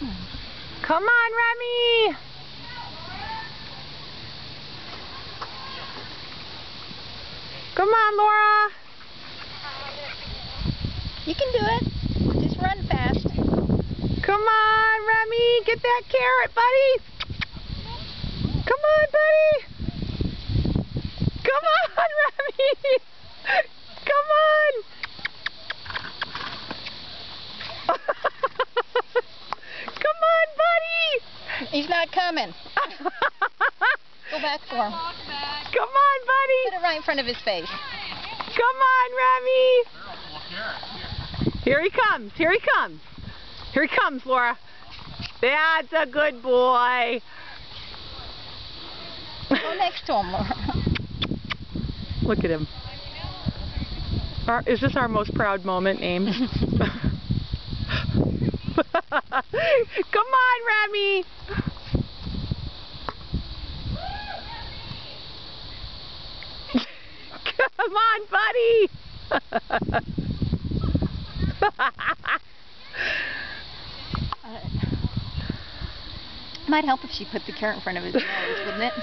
Come on, Remy! Come on, Laura! You can do it. Just run fast. Come on, Remy! Get that carrot, buddy! Come on, buddy! Come on, Remy! Come on! Come on, buddy! He's not coming. Go back for him. Come on, buddy! Put it right in front of his face. Come on, Remy! Here he comes. Here he comes. Here he comes, Laura. That's a good boy. Go next to him, Laura. Look at him. Is this our most proud moment, Ames? Come on, Remy! Come on, buddy! Might help if she put the carrot in front of his nose, wouldn't it?